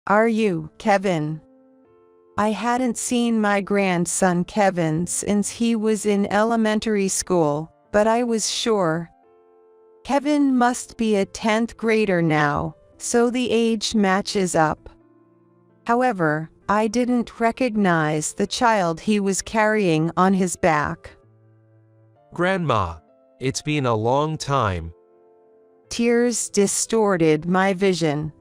are you, Kevin?" I hadn't seen my grandson Kevin since he was in elementary school, but I was sure. Kevin must be a 10th grader now, so the age matches up. However, I didn't recognize the child he was carrying on his back. "Grandma, it's been a long time." Tears distorted my vision.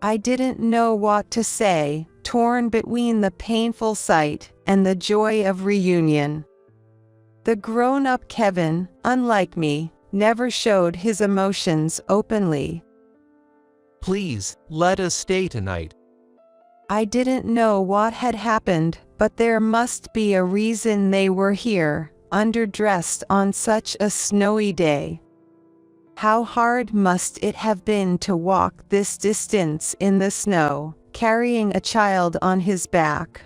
I didn't know what to say, torn between the painful sight and the joy of reunion. The grown-up Kevin, unlike me, never showed his emotions openly. "Please, let us stay tonight." I didn't know what had happened, but there must be a reason they were here, underdressed on such a snowy day. How hard must it have been to walk this distance in the snow, carrying a child on his back?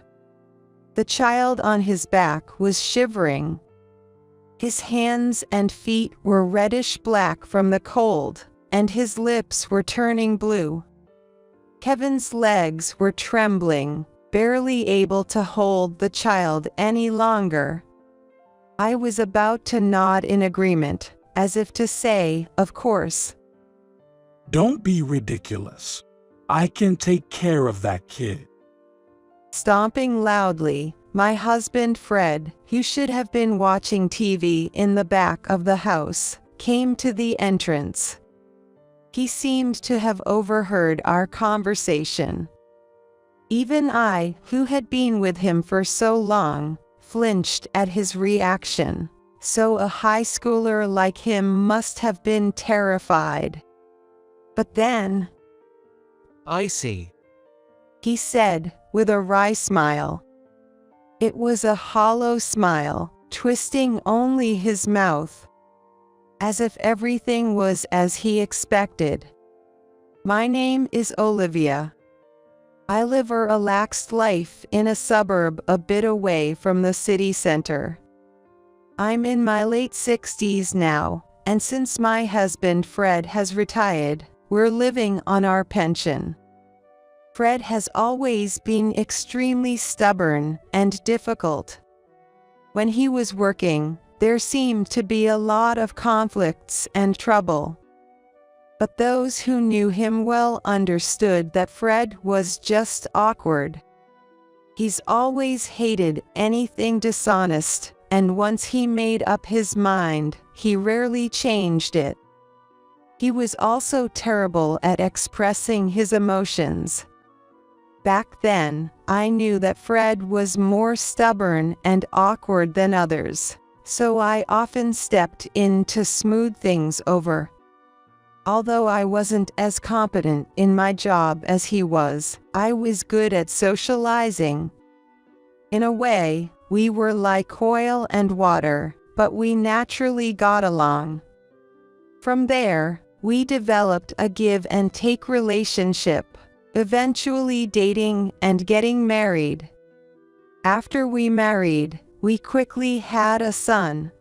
The child on his back was shivering. His hands and feet were reddish-black from the cold, and his lips were turning blue. Kevin's legs were trembling, barely able to hold the child any longer. I was about to nod in agreement, as if to say, "Of course." "Don't be ridiculous. I can take care of that kid." Stomping loudly, my husband Fred, who should have been watching TV in the back of the house, came to the entrance. He seemed to have overheard our conversation. Even I, who had been with him for so long, flinched at his reaction, so a high schooler like him must have been terrified. But then, "I see," he said, with a wry smile. It was a hollow smile, twisting only his mouth, as if everything was as he expected. "My name is Olivia. I live a relaxed life in a suburb a bit away from the city center. I'm in my late 60s now, and since my husband Fred has retired, we're living on our pension. Fred has always been extremely stubborn and difficult. When he was working, there seemed to be a lot of conflicts and trouble. But those who knew him well understood that Fred was just awkward. He's always hated anything dishonest, and once he made up his mind, he rarely changed it. He was also terrible at expressing his emotions. Back then, I knew that Fred was more stubborn and awkward than others, so I often stepped in to smooth things over. Although I wasn't as competent in my job as he was, I was good at socializing. In a way, we were like oil and water, but we naturally got along. From there, we developed a give-and-take relationship, eventually dating and getting married. After we married, we quickly had a son.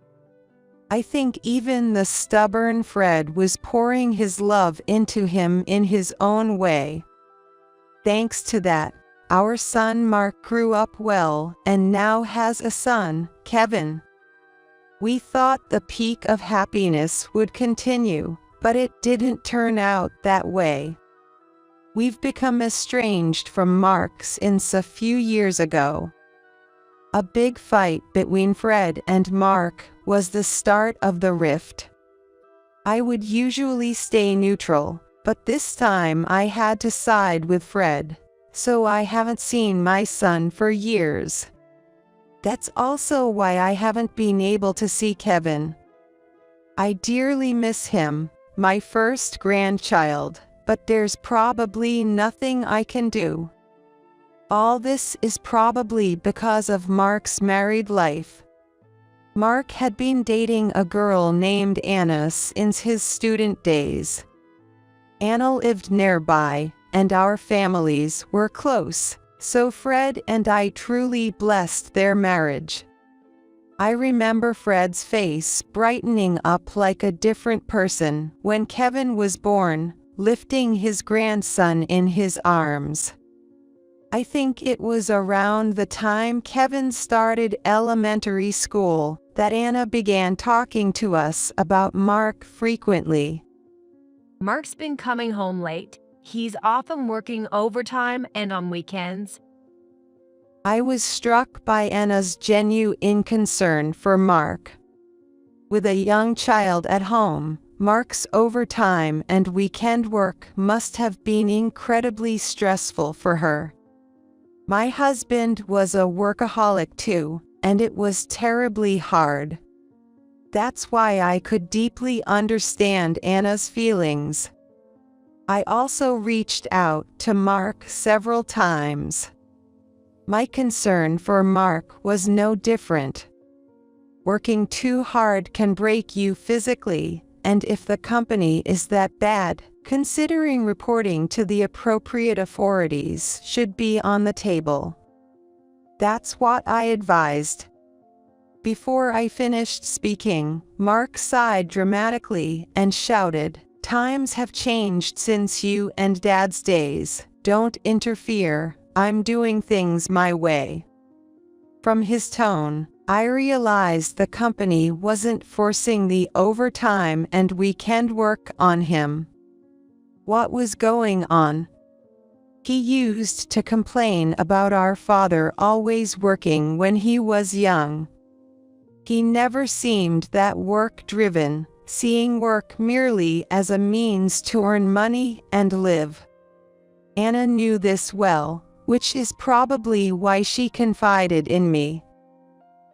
I think even the stubborn Fred was pouring his love into him in his own way. Thanks to that, our son Mark grew up well and now has a son, Kevin. We thought the peak of happiness would continue, but it didn't turn out that way. We've become estranged from Mark since a few years ago. A big fight between Fred and Mark was the start of the rift. I would usually stay neutral, but this time I had to side with Fred, so I haven't seen my son for years. That's also why I haven't been able to see Kevin. I dearly miss him, my first grandchild, but there's probably nothing I can do. All this is probably because of Mark's married life. Mark had been dating a girl named Anna since his student days. Anna lived nearby, and our families were close, so Fred and I truly blessed their marriage. I remember Fred's face brightening up like a different person when Kevin was born, lifting his grandson in his arms. I think it was around the time Kevin started elementary school that Anna began talking to us about Mark frequently. Mark's been coming home late. He's often working overtime and on weekends. I was struck by Anna's genuine concern for Mark. With a young child at home, Mark's overtime and weekend work must have been incredibly stressful for her. My husband was a workaholic too, and it was terribly hard. That's why I could deeply understand Anna's feelings. I also reached out to Mark several times. My concern for Mark was no different. Working too hard can break you physically, and if the company is that bad, considering reporting to the appropriate authorities should be on the table. That's what I advised. Before I finished speaking, Mark sighed dramatically and shouted, "Times have changed since you and Dad's days. Don't interfere. I'm doing things my way." From his tone, I realized the company wasn't forcing the overtime and weekend work on him. What was going on? He used to complain about our father always working when he was young. He never seemed that work-driven, seeing work merely as a means to earn money and live. Anna knew this well, which is probably why she confided in me.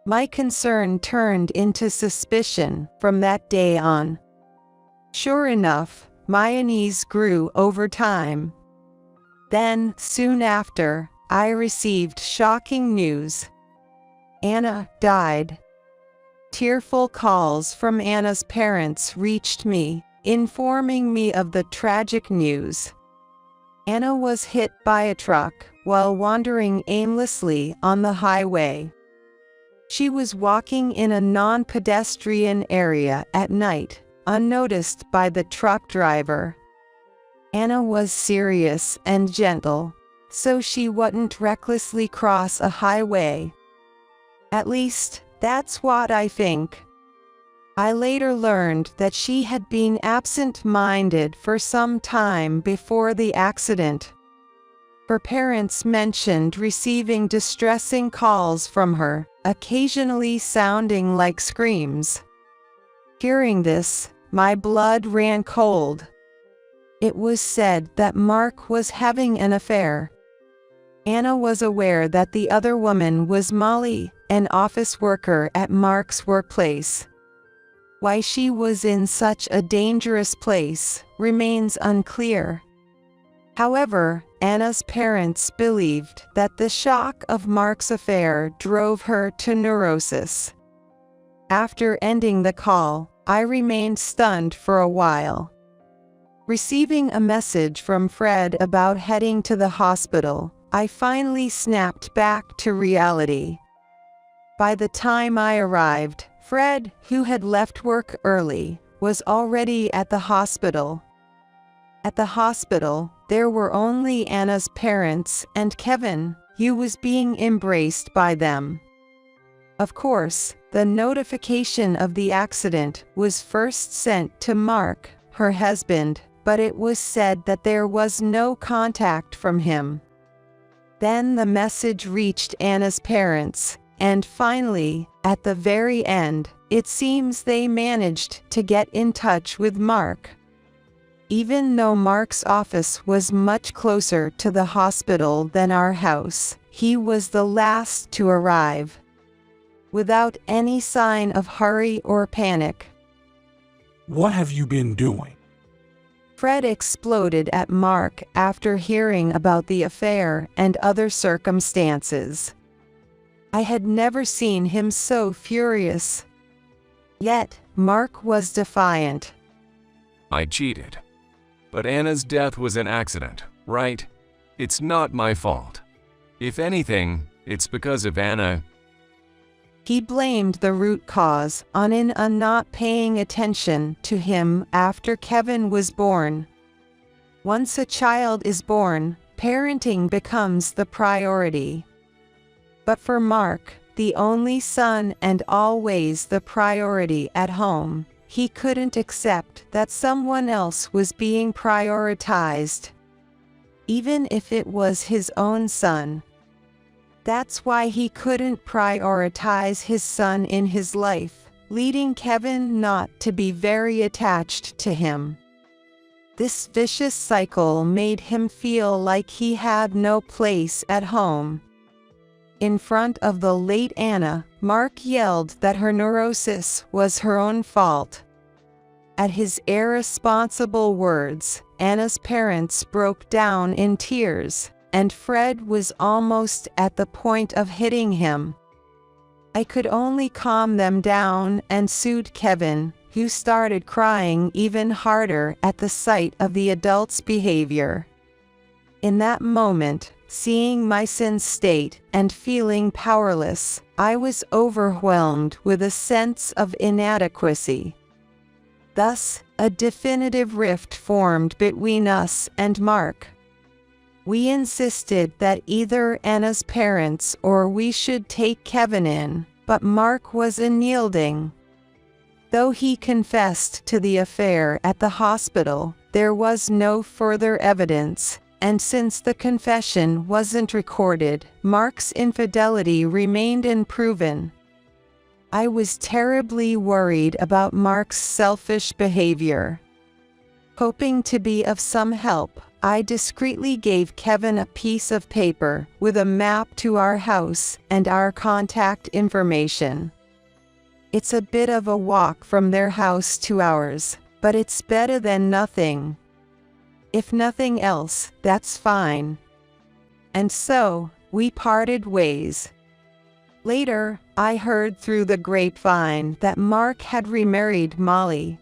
My concern turned into suspicion from that day on. Sure enough, my unease grew over time. Then, soon after, I received shocking news. Anna died. Tearful calls from Anna's parents reached me, informing me of the tragic news. Anna was hit by a truck while wandering aimlessly on the highway. She was walking in a non-pedestrian area at night, unnoticed by the truck driver. Anna was serious and gentle, so she wouldn't recklessly cross a highway. At least, that's what I think. I later learned that she had been absent-minded for some time before the accident. Her parents mentioned receiving distressing calls from her, occasionally sounding like screams. Hearing this, my blood ran cold. It was said that Mark was having an affair. Anna was aware that the other woman was Molly, an office worker at Mark's workplace. Why she was in such a dangerous place remains unclear. However, Anna's parents believed that the shock of Mark's affair drove her to neurosis. After ending the call, I remained stunned for a while. Receiving a message from Fred about heading to the hospital, I finally snapped back to reality. By the time I arrived, Fred, who had left work early, was already at the hospital. At the hospital, there were only Anna's parents and Kevin, who was being embraced by them. Of course, the notification of the accident was first sent to Mark, her husband, but it was said that there was no contact from him. Then the message reached Anna's parents, and finally, at the very end, it seems they managed to get in touch with Mark. Even though Mark's office was much closer to the hospital than our house, he was the last to arrive. Without any sign of hurry or panic. What have you been doing? Fred exploded at Mark after hearing about the affair and other circumstances. I had never seen him so furious. Yet, Mark was defiant. I cheated. But Anna's death was an accident, right? It's not my fault. If anything, it's because of Anna. He blamed the root cause on Anna not paying attention to him after Kevin was born. Once a child is born, parenting becomes the priority. But for Mark, the only son and always the priority at home, he couldn't accept that someone else was being prioritized, even if it was his own son. That's why he couldn't prioritize his son in his life, leading Kevin not to be very attached to him. This vicious cycle made him feel like he had no place at home. In front of the late Anna, Mark yelled that her neurosis was her own fault. At his irresponsible words, Anna's parents broke down in tears, and Fred was almost at the point of hitting him. I could only calm them down and soothe Kevin, who started crying even harder at the sight of the adult's behavior. In that moment, seeing my son's state and feeling powerless, I was overwhelmed with a sense of inadequacy. Thus, a definitive rift formed between us and Mark. We insisted that either Anna's parents or we should take Kevin in, but Mark was unyielding. Though he confessed to the affair at the hospital, there was no further evidence, and since the confession wasn't recorded, Mark's infidelity remained unproven. I was terribly worried about Mark's selfish behavior. Hoping to be of some help, I discreetly gave Kevin a piece of paper with a map to our house and our contact information. It's a bit of a walk from their house to ours, but it's better than nothing. If nothing else, that's fine. And so, we parted ways. Later, I heard through the grapevine that Mark had remarried Molly.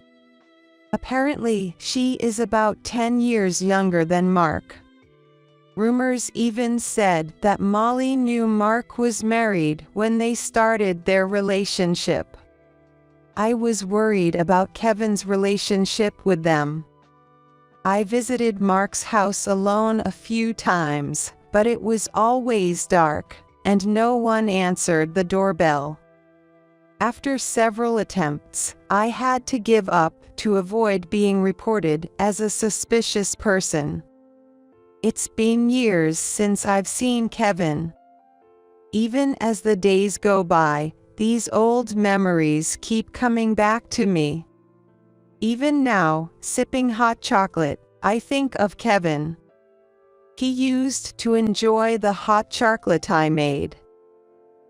Apparently, she is about 10 years younger than Mark. Rumors even said that Molly knew Mark was married when they started their relationship. I was worried about Kevin's relationship with them. I visited Mark's house alone a few times, but it was always dark, and no one answered the doorbell. After several attempts, I had to give up to avoid being reported as a suspicious person. It's been years since I've seen Kevin. Even as the days go by, these old memories keep coming back to me. Even now, sipping hot chocolate, I think of Kevin. He used to enjoy the hot chocolate I made.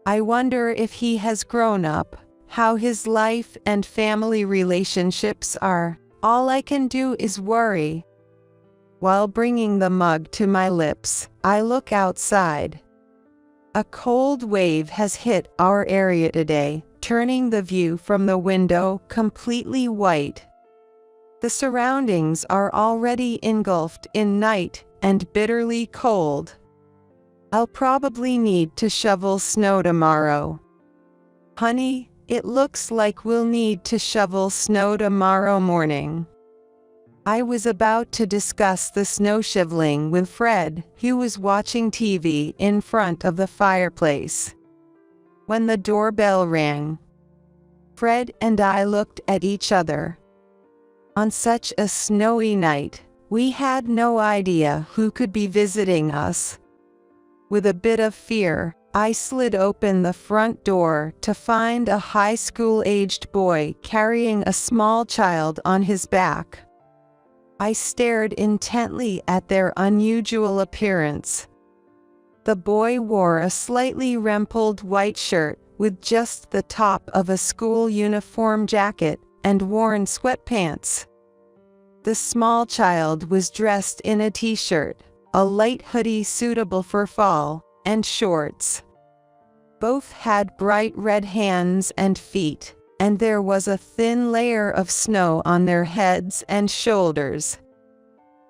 I wonder if he has grown up, how his life and family relationships are. All I can do is worry. While bringing the mug to my lips, I look outside. A cold wave has hit our area today, turning the view from the window completely white. The surroundings are already engulfed in night and bitterly cold. I'll probably need to shovel snow tomorrow. Honey, it looks like we'll need to shovel snow tomorrow morning. I was about to discuss the snow shoveling with Fred, who was watching TV in front of the fireplace, when the doorbell rang. Fred and I looked at each other. On such a snowy night, we had no idea who could be visiting us. With a bit of fear, I slid open the front door to find a high school-aged boy carrying a small child on his back. I stared intently at their unusual appearance. The boy wore a slightly rumpled white shirt with just the top of a school uniform jacket and worn sweatpants. The small child was dressed in a t-shirt, a light hoodie suitable for fall, and shorts. Both had bright red hands and feet, and there was a thin layer of snow on their heads and shoulders.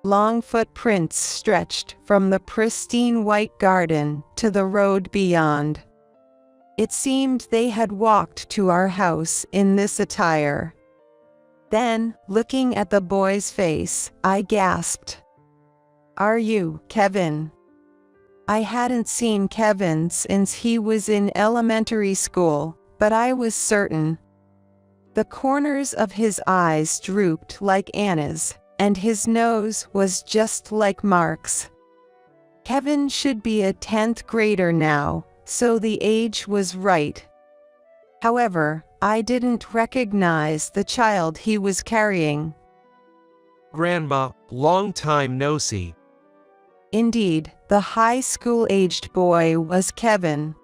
Long footprints stretched from the pristine white garden to the road beyond. It seemed they had walked to our house in this attire. Then, looking at the boy's face, I gasped. Are you, Kevin? I hadn't seen Kevin since he was in elementary school, but I was certain. The corners of his eyes drooped like Anna's, and his nose was just like Mark's. Kevin should be a 10th grader now, so the age was right. However, I didn't recognize the child he was carrying. Grandma, long time no see. Indeed, the high school-aged boy was Kevin.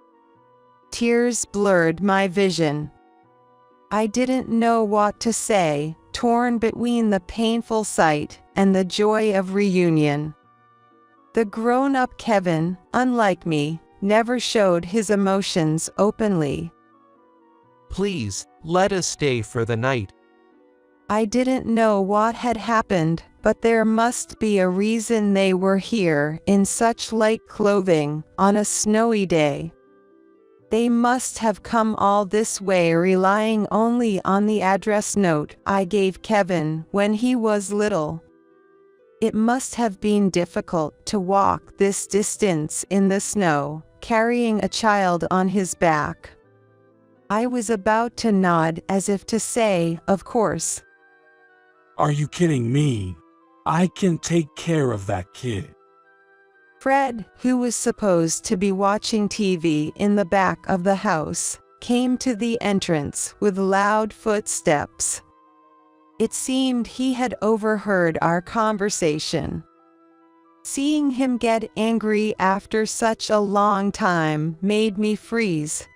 Tears blurred my vision. I didn't know what to say, torn between the painful sight and the joy of reunion. The grown-up Kevin, unlike me, never showed his emotions openly. Please, let us stay for the night. I didn't know what had happened, but there must be a reason they were here in such light clothing on a snowy day. They must have come all this way relying only on the address note I gave Kevin when he was little. It must have been difficult to walk this distance in the snow, carrying a child on his back. I was about to nod as if to say, of course. Are you kidding me? I can take care of that kid. Fred, who was supposed to be watching TV in the back of the house, came to the entrance with loud footsteps. It seemed he had overheard our conversation. Seeing him get angry after such a long time made me freeze.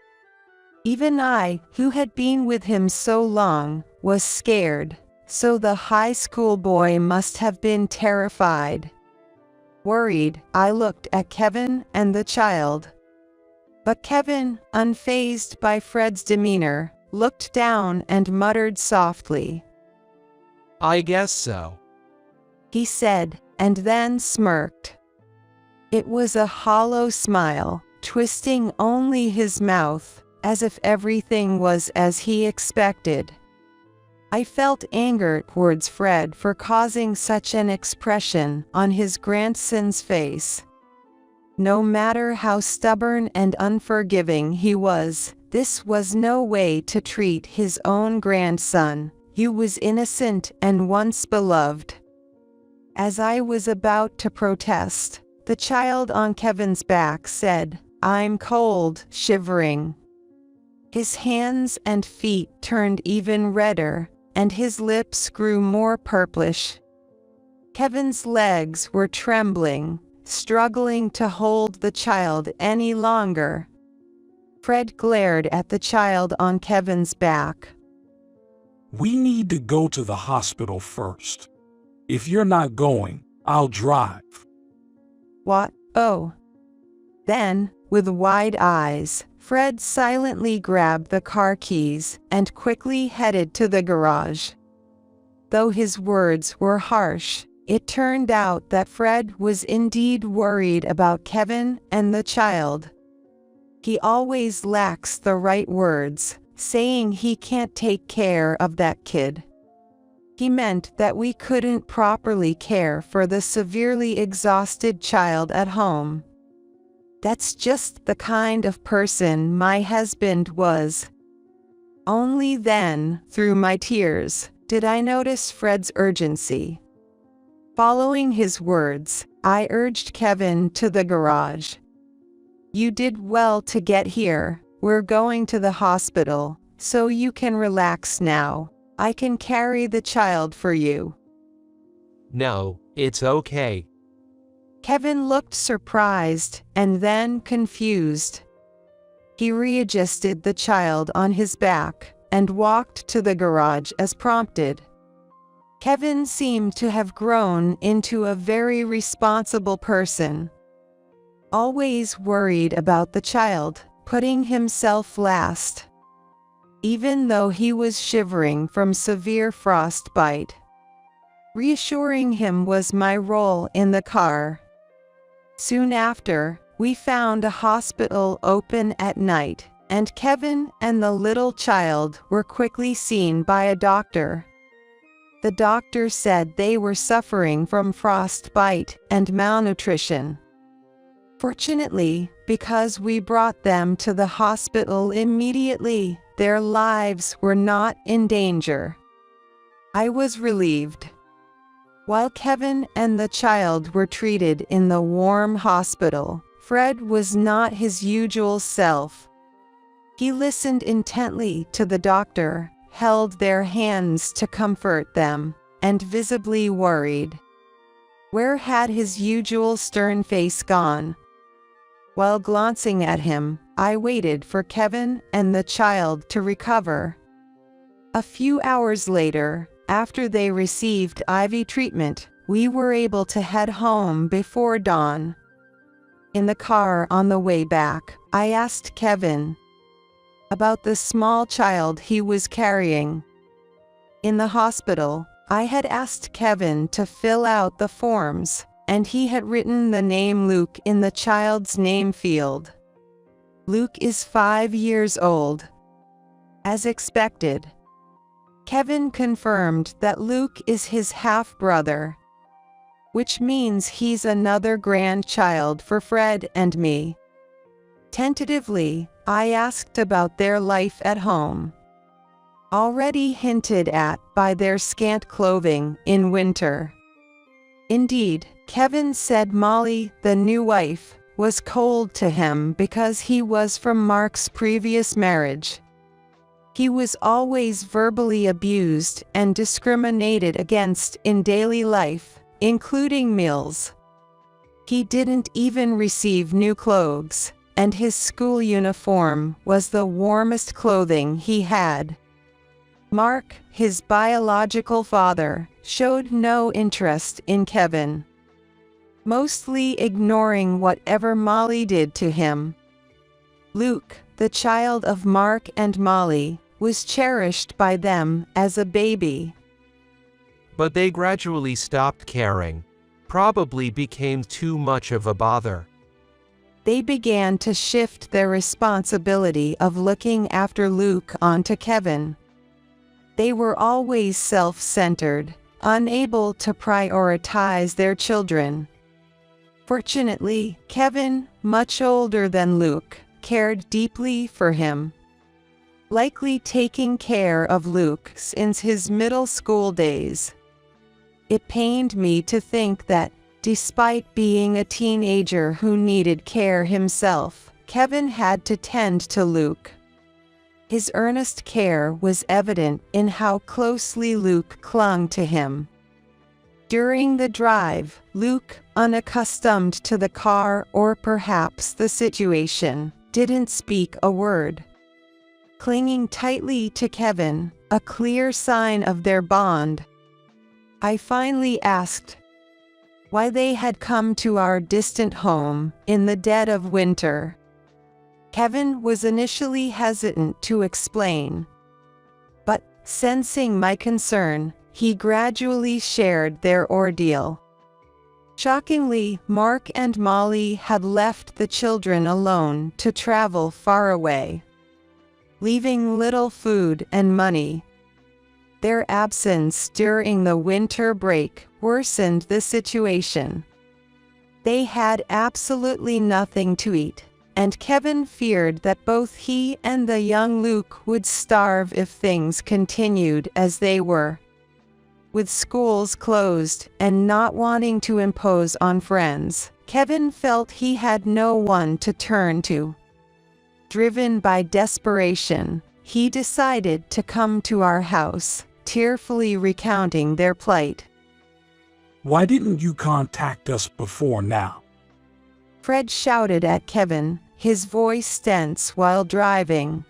Even I, who had been with him so long, was scared, so the high school boy must have been terrified. Worried, I looked at Kevin and the child. But Kevin, unfazed by Fred's demeanor, looked down and muttered softly. I guess so. He said, and then smirked. It was a hollow smile, twisting only his mouth, as if everything was as he expected. I felt anger towards Fred for causing such an expression on his grandson's face. No matter how stubborn and unforgiving he was, this was no way to treat his own grandson, who was innocent and once beloved. As I was about to protest, the child on Kevin's back said, "I'm cold," shivering. His hands and feet turned even redder, and his lips grew more purplish. Kevin's legs were trembling, struggling to hold the child any longer. Fred glared at the child on Kevin's back. We need to go to the hospital first. If you're not going, I'll drive. What? Oh. Then, with wide eyes, Fred silently grabbed the car keys and quickly headed to the garage. Though his words were harsh, it turned out that Fred was indeed worried about Kevin and the child. He always lacks the right words, saying he can't take care of that kid. He meant that we couldn't properly care for the severely exhausted child at home. That's just the kind of person my husband was. Only then, through my tears, did I notice Fred's urgency. Following his words, I urged Kevin to the garage. You did well to get here. We're going to the hospital, so you can relax now. I can carry the child for you. No, it's okay. Kevin looked surprised and then confused. He readjusted the child on his back and walked to the garage as prompted. Kevin seemed to have grown into a very responsible person. Always worried about the child, putting himself last. Even though he was shivering from severe frostbite. Reassuring him was my role in the car. Soon after, we found a hospital open at night, and Kevin and the little child were quickly seen by a doctor. The doctor said they were suffering from frostbite and malnutrition. Fortunately, because we brought them to the hospital immediately, their lives were not in danger. I was relieved. While Kevin and the child were treated in the warm hospital, Fred was not his usual self. He listened intently to the doctor, held their hands to comfort them, and visibly worried. Where had his usual stern face gone? While glancing at him, I waited for Kevin and the child to recover. A few hours later, after they received IV treatment, we were able to head home before dawn. In the car on the way back, I asked Kevin about the small child he was carrying. In the hospital, I had asked Kevin to fill out the forms, and he had written the name Luke in the child's name field. Luke is 5 years old. As expected, Kevin confirmed that Luke is his half-brother, which means he's another grandchild for Fred and me. Tentatively, I asked about their life at home, already hinted at by their scant clothing in winter. Indeed, Kevin said Molly, the new wife, was cold to him because he was from Mark's previous marriage. He was always verbally abused and discriminated against in daily life, including meals. He didn't even receive new clothes, and his school uniform was the warmest clothing he had. Mark, his biological father, showed no interest in Kevin, mostly ignoring whatever Molly did to him. Luke, the child of Mark and Molly, was cherished by them as a baby. But they gradually stopped caring. Probably became too much of a bother. They began to shift their responsibility of looking after Luke onto Kevin. They were always self-centered, unable to prioritize their children. Fortunately, Kevin, much older than Luke, cared deeply for him, likely taking care of Luke since his middle school days. It pained me to think that, despite being a teenager who needed care himself, Kevin had to tend to Luke. His earnest care was evident in how closely Luke clung to him. During the drive, Luke, unaccustomed to the car or perhaps the situation, didn't speak a word. Clinging tightly to Kevin, a clear sign of their bond, I finally asked why they had come to our distant home in the dead of winter. Kevin was initially hesitant to explain, but, sensing my concern, he gradually shared their ordeal. Shockingly, Mark and Molly had left the children alone to travel far away, leaving little food and money. Their absence during the winter break worsened the situation. They had absolutely nothing to eat, and Kevin feared that both he and the young Luke would starve if things continued as they were. With schools closed and not wanting to impose on friends, Kevin felt he had no one to turn to. Driven by desperation, he decided to come to our house, tearfully recounting their plight. Why didn't you contact us before now? Fred shouted at Kevin, his voice tense while driving.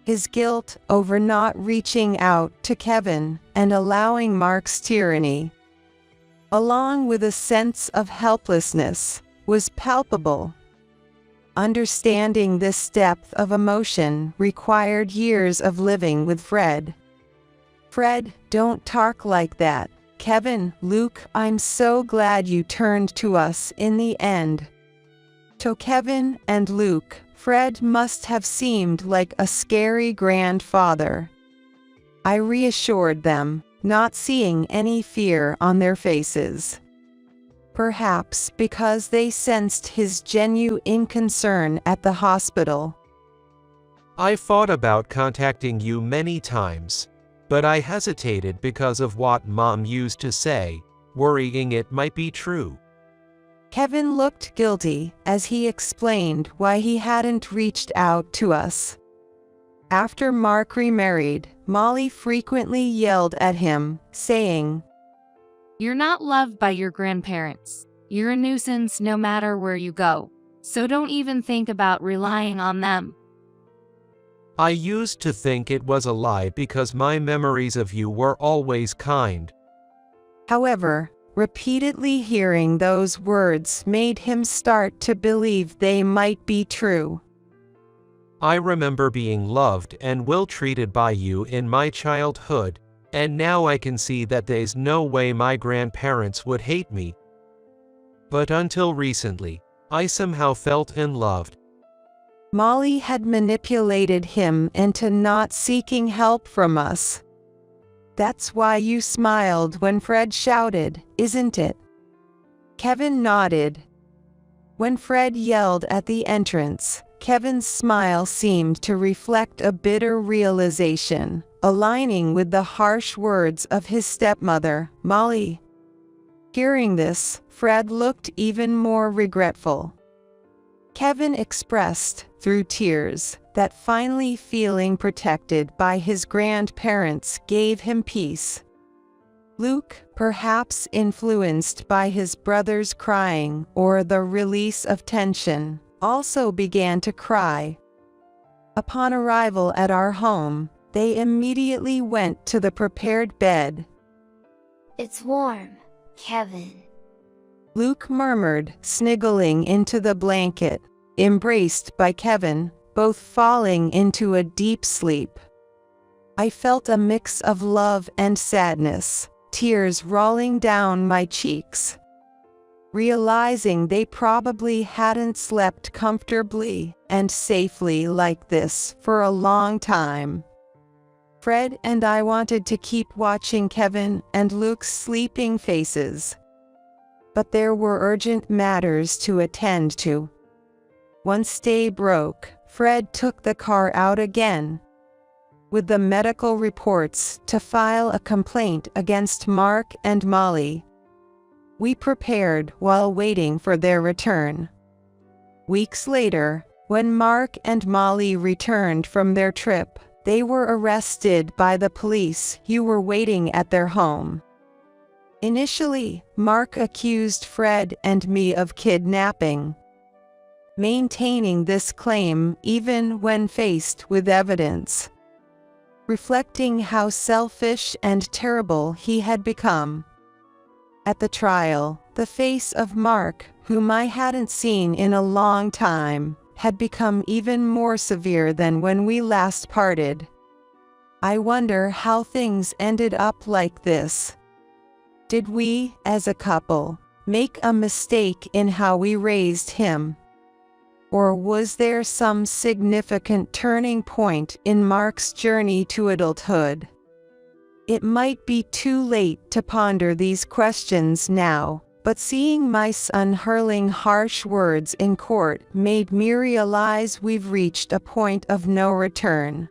His guilt over not reaching out to Kevin and allowing Mark's tyranny, along with a sense of helplessness, was palpable. Understanding this depth of emotion required years of living with Fred. Fred, don't talk like that. Kevin, Luke, I'm so glad you turned to us in the end. To Kevin and Luke, Fred must have seemed like a scary grandfather. I reassured them, not seeing any fear on their faces. Perhaps because they sensed his genuine concern at the hospital. I thought about contacting you many times, but I hesitated because of what Mom used to say, worrying it might be true. Kevin looked guilty as he explained why he hadn't reached out to us. After Mark remarried, Molly frequently yelled at him, saying, "You're not loved by your grandparents. You're a nuisance no matter where you go. So don't even think about relying on them." I used to think it was a lie because my memories of you were always kind. However, repeatedly hearing those words made him start to believe they might be true. I remember being loved and well-treated by you in my childhood, and now I can see that there's no way my grandparents would hate me. But until recently, I somehow felt unloved. Molly had manipulated him into not seeking help from us. That's why you smiled when Fred shouted, isn't it? Kevin nodded. When Fred yelled at the entrance, Kevin's smile seemed to reflect a bitter realization, aligning with the harsh words of his stepmother, Molly. Hearing this, Fred looked even more regretful. Kevin expressed, through tears, that finally feeling protected by his grandparents gave him peace. Luke, perhaps influenced by his brother's crying or the release of tension, also began to cry. Upon arrival at our home, they immediately went to the prepared bed. "It's warm, Kevin," Luke murmured, sniggling into the blanket, embraced by Kevin, both falling into a deep sleep. I felt a mix of love and sadness, tears rolling down my cheeks. Realizing they probably hadn't slept comfortably and safely like this for a long time. Fred and I wanted to keep watching Kevin and Luke's sleeping faces. But there were urgent matters to attend to. Once day broke, Fred took the car out again, with the medical reports to file a complaint against Mark and Molly. We prepared while waiting for their return. Weeks later, when Mark and Molly returned from their trip, they were arrested by the police who were waiting at their home. Initially, Mark accused Fred and me of kidnapping, maintaining this claim even when faced with evidence, reflecting how selfish and terrible he had become. At the trial, the face of Mark, whom I hadn't seen in a long time, had become even more severe than when we last parted. I wonder how things ended up like this. Did we, as a couple, make a mistake in how we raised him? Or was there some significant turning point in Mark's journey to adulthood? It might be too late to ponder these questions now, but seeing my son hurling harsh words in court made me realize we've reached a point of no return.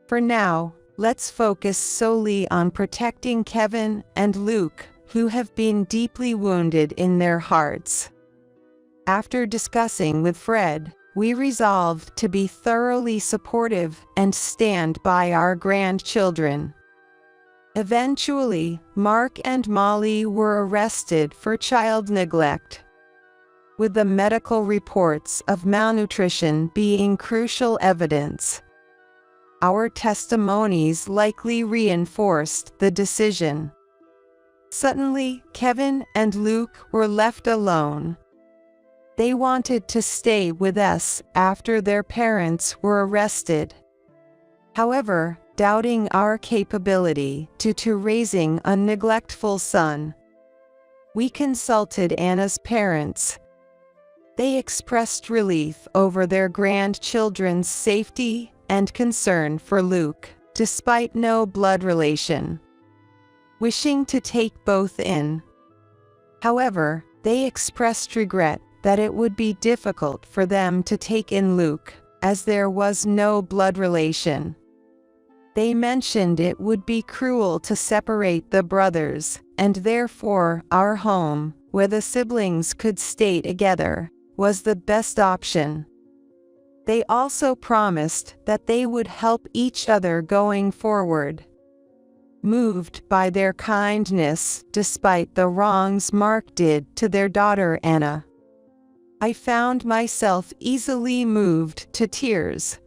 For now, let's focus solely on protecting Kevin and Luke, who have been deeply wounded in their hearts. After discussing with Fred, we resolved to be thoroughly supportive and stand by our grandchildren. Eventually, Mark and Molly were arrested for child neglect, with the medical reports of malnutrition being crucial evidence. Our testimonies likely reinforced the decision. Suddenly, Kevin and Luke were left alone. They wanted to stay with us after their parents were arrested. However, doubting our capability to raising a neglectful son, we consulted Anna's parents. They expressed relief over their grandchildren's safety and concern for Luke, despite no blood relation. wishing to take both in. However, they expressed regret that it would be difficult for them to take in Luke, as there was no blood relation. They mentioned it would be cruel to separate the brothers, and therefore our home, where the siblings could stay together, was the best option. They also promised that they would help each other going forward. Moved by their kindness despite the wrongs Mark did to their daughter Anna, I found myself easily moved to tears.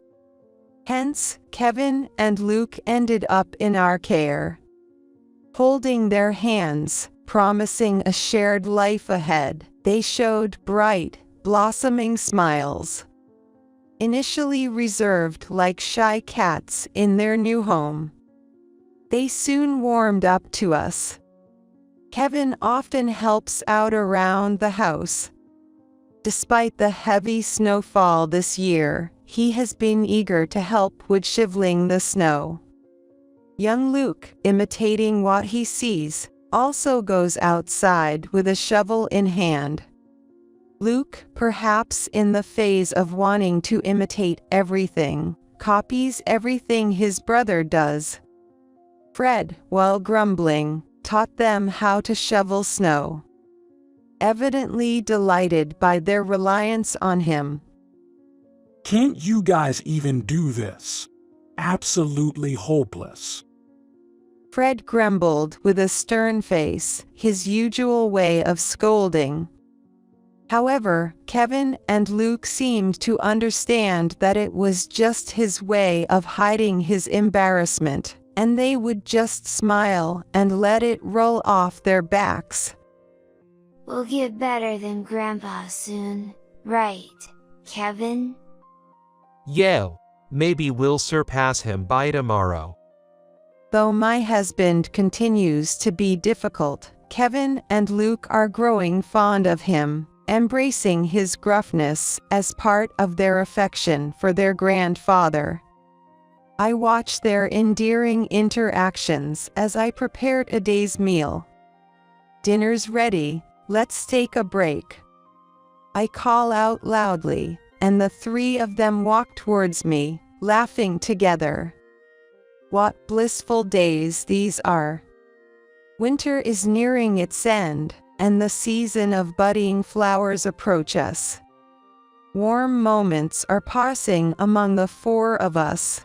Hence, Kevin and Luke ended up in our care. Holding their hands, promising a shared life ahead, they showed bright, blossoming smiles. Initially reserved like shy cats in their new home, they soon warmed up to us. Kevin often helps out around the house. Despite the heavy snowfall this year, he has been eager to help with shoveling the snow. Young Luke, imitating what he sees, also goes outside with a shovel in hand. Luke, perhaps in the phase of wanting to imitate everything, copies everything his brother does. Fred, while grumbling, taught them how to shovel snow. Evidently delighted by their reliance on him. Can't you guys even do this? Absolutely hopeless. Fred grumbled with a stern face, his usual way of scolding. However, Kevin and Luke seemed to understand that it was just his way of hiding his embarrassment, and they would just smile and let it roll off their backs. We'll get better than Grandpa soon, right, Kevin? Yeah, maybe we'll surpass him by tomorrow. Though my husband continues to be difficult, Kevin and Luke are growing fond of him, embracing his gruffness as part of their affection for their grandfather. I watch their endearing interactions as I prepared a day's meal. Dinner's ready, let's take a break. I call out loudly, and the three of them walk towards me, laughing together. What blissful days these are! Winter is nearing its end, and the season of budding flowers approach us. Warm moments are passing among the four of us,